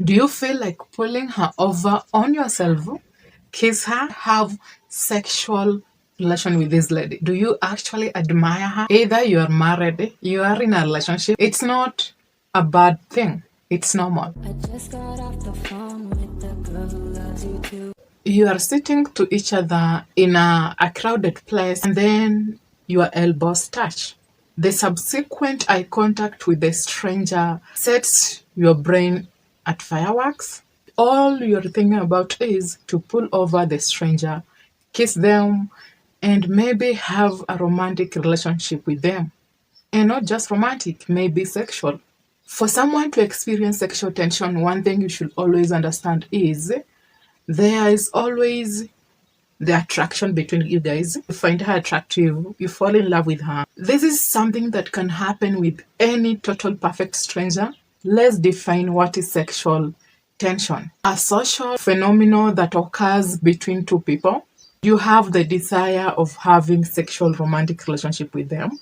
Do you feel like pulling her over on yourself? Kiss her? Have sexual relation with this lady? Do you actually admire her? Either you are married, you are in a relationship. It's not a bad thing. It's normal. I just got off the phone with the girl who loves you too. You are sitting to each other in a crowded place and then your elbows touch. The subsequent eye contact with the stranger sets your brain at fireworks. All you're thinking about is to pull over the stranger, kiss them, and maybe have a romantic relationship with them. And not just romantic, maybe sexual. For someone to experience sexual tension, one thing you should always understand is there is always the attraction between you guys. You find her attractive, you fall in love with her. This is something that can happen with any total perfect stranger. Let's define what is sexual tension. A social phenomenon that occurs between two people. You have the desire of having sexual romantic relationship with them.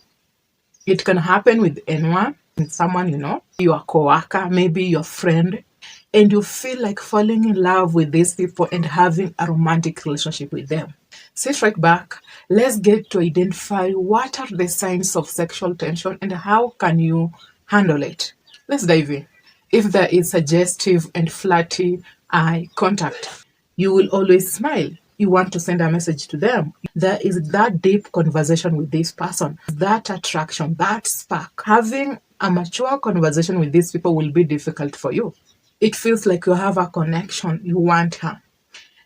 It can happen with anyone, with someone you know, your coworker, maybe your friend, and you feel like falling in love with these people and having a romantic relationship with them. Sit right back. Let's get to identify what are the signs of sexual tension and how can you handle it. Let's dive in. If there is suggestive and flirty eye contact, you will always smile. You want to send a message to them. There is that deep conversation with this person, that attraction, that spark. Having a mature conversation with these people will be difficult for you. It feels like you have a connection. You want her.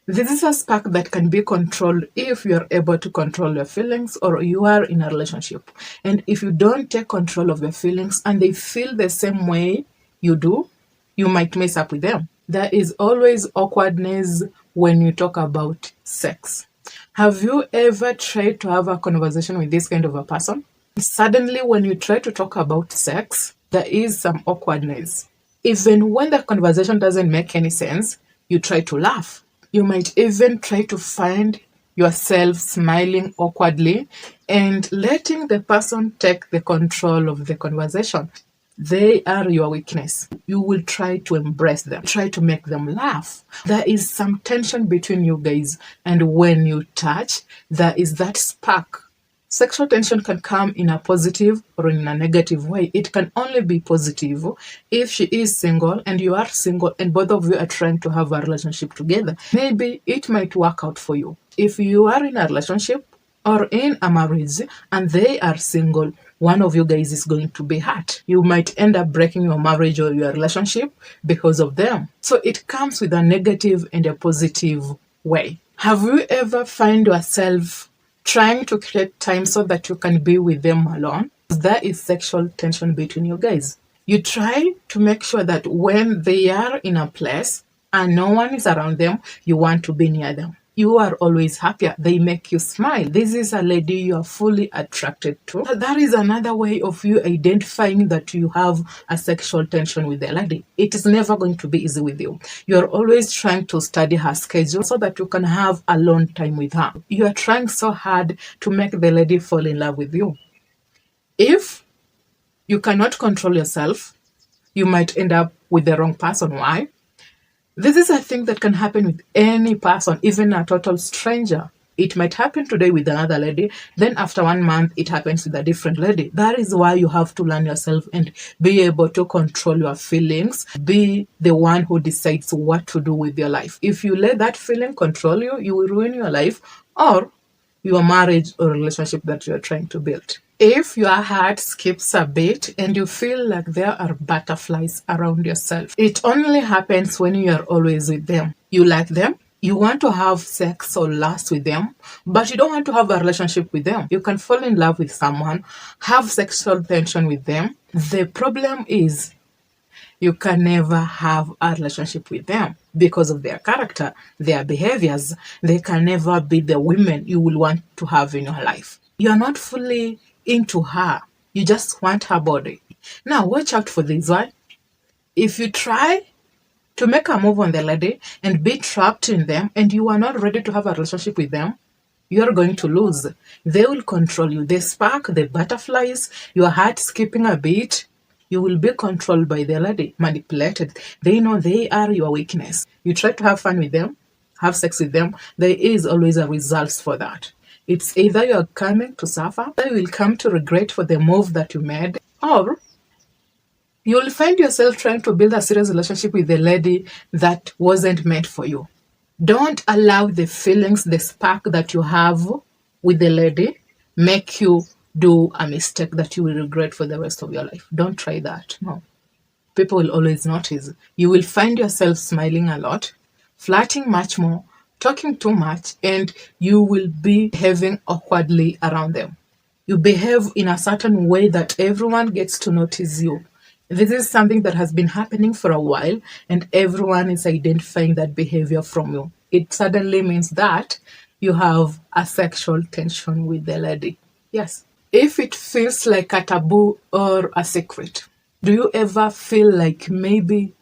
This is a spark that can be controlled if you are able to control your feelings or you are in a relationship. And if you don't take control of your feelings and they feel the same way you do, you might mess up with them. There is always awkwardness when you talk about sex. Have you ever tried to have a conversation with this kind of a person? Suddenly, when you try to talk about sex, there is some awkwardness. Even when the conversation doesn't make any sense, you try to laugh. You might even try to find yourself smiling awkwardly and letting the person take the control of the conversation. They are your weakness. You will try to embrace them, try to make them laugh. There is some tension between you guys, and when you touch, there is that spark. Sexual tension can come in a positive or in a negative way. It can only be positive if she is single and you are single and both of you are trying to have a relationship together. Maybe it might work out for you. If you are in a relationship or in a marriage and they are single, one of you guys is going to be hurt. You might end up breaking your marriage or your relationship because of them. So it comes with a negative and a positive way. Have you ever found yourself trying to create time so that you can be with them alone? There is sexual tension between you guys. You try to make sure that when they are in a place and no one is around them, you want to be near them. You are always happier. They make you smile. This is a lady you are fully attracted to. That is another way of you identifying that you have a sexual tension with the lady. It is never going to be easy with you. You are always trying to study her schedule so that you can have alone time with her. You are trying so hard to make the lady fall in love with you. If you cannot control yourself, you might end up with the wrong person. Why? This is a thing that can happen with any person, even a total stranger. It might happen today with another lady, then after 1 month, it happens with a different lady. That is why you have to learn yourself and be able to control your feelings. Be the one who decides what to do with your life. If you let that feeling control you, you will ruin your life or your marriage or relationship that you are trying to build. If your heart skips a beat and you feel like there are butterflies around yourself, it only happens when you are always with them. You like them, you want to have sex or lust with them, but you don't want to have a relationship with them. You can fall in love with someone, have sexual tension with them. The problem is you can never have a relationship with them because of their character, their behaviors. They can never be the women you will want to have in your life. You are not fully into her. You just want her body. Now, watch out for this one. If you try to make a move on the lady and be trapped in them and you are not ready to have a relationship with them, you are going to lose. They will control you. The spark, the butterflies, your heart skipping a beat, You will be controlled by the lady, manipulated. They know they are your weakness. You try to have fun with them, have sex with them, there is always a result for that. It's either you're coming to suffer, or you will come to regret for the move that you made, or you'll find yourself trying to build a serious relationship with a lady that wasn't meant for you. Don't allow the feelings, the spark that you have with the lady make you do a mistake that you will regret for the rest of your life. Don't try that. No. People will always notice. You will find yourself smiling a lot, flirting much more, talking too much, and you will be behaving awkwardly around them. You behave in a certain way that everyone gets to notice you. This is something that has been happening for a while, and everyone is identifying that behavior from you. It suddenly means that you have a sexual tension with the lady. Yes. If it feels like a taboo or a secret, do you ever feel like maybe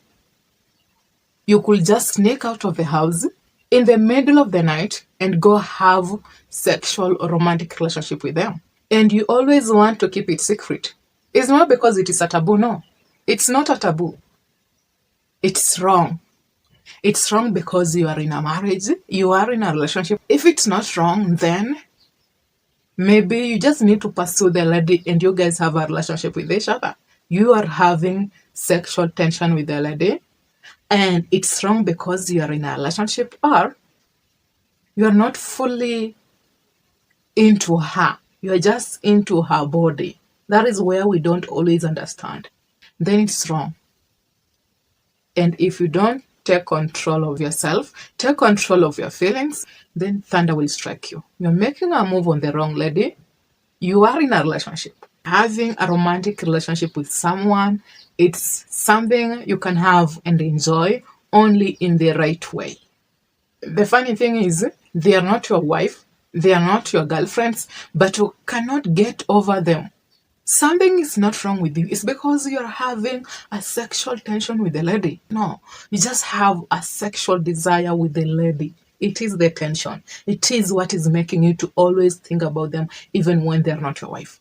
you could just sneak out of the house in the middle of the night and go have sexual or romantic relationship with them? And you always want to keep it secret. It's not because it is a taboo, no. It's not a taboo. It's wrong. It's wrong because you are in a marriage, you are in a relationship. If it's not wrong, then maybe you just need to pursue the lady and you guys have a relationship with each other. You are having sexual tension with the lady, and it's wrong because you are in a relationship, or you are not fully into her. You are just into her body. That is where we don't always understand. Then it's wrong. And if you don't take control of yourself, take control of your feelings, then thunder will strike you. You're making a move on the wrong lady. You are in a relationship. Having a romantic relationship with someone, it's something you can have and enjoy only in the right way. The funny thing is, they are not your wife, they are not your girlfriends, but you cannot get over them. Something is not wrong with you. It's because you're having a sexual tension with the lady. No, you just have a sexual desire with the lady. It is the tension. It is what is making you to always think about them even when they're not your wife.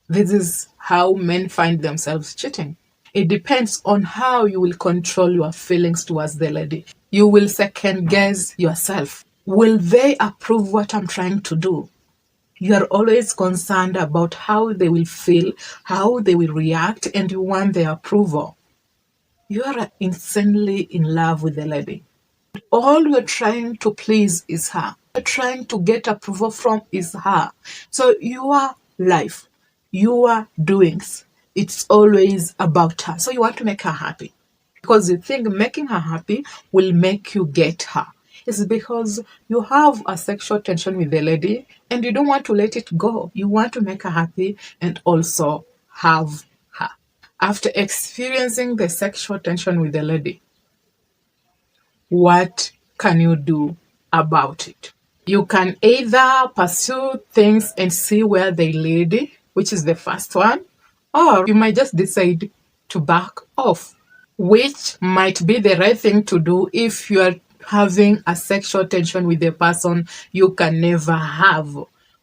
This is how men find themselves cheating. It depends on how you will control your feelings towards the lady. You will second guess yourself. Will they approve what I'm trying to do? You are always concerned about how they will feel, how they will react, and you want their approval. You are insanely in love with the lady. All you're trying to please is her. You're trying to get approval from is her. So your life, your doings, it's always about her. So you want to make her happy. Because you think making her happy will make you get her. It's because you have a sexual tension with the lady and you don't want to let it go. You want to make her happy and also have her. After experiencing the sexual tension with the lady, what can you do about it? You can either pursue things and see where they lead, which is the first one, or you might just decide to back off, which might be the right thing to do if you are having a sexual tension with a person you can never have.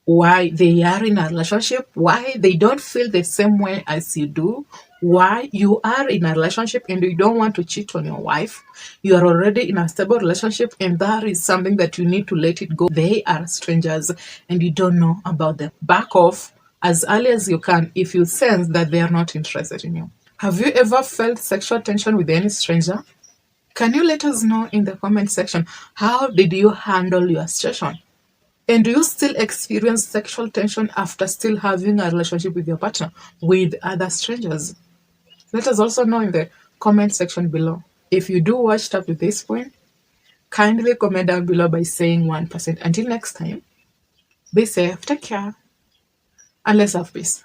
Why they are in a relationship, why they don't feel the same way as you do, why you are in a relationship and you don't want to cheat on your wife. You are already in a stable relationship and that is something that you need to let it go. They are strangers and you don't know about them. Back off as early as you can if you sense that they are not interested in you. Have you ever felt sexual tension with any stranger? Can you let us know in the comment section, how did you handle your situation? And do you still experience sexual tension after still having a relationship with your partner, with other strangers? Let us also know in the comment section below. If you do watch up to this point, kindly comment down below by saying 1%. Until next time, be safe, take care, and let's have peace.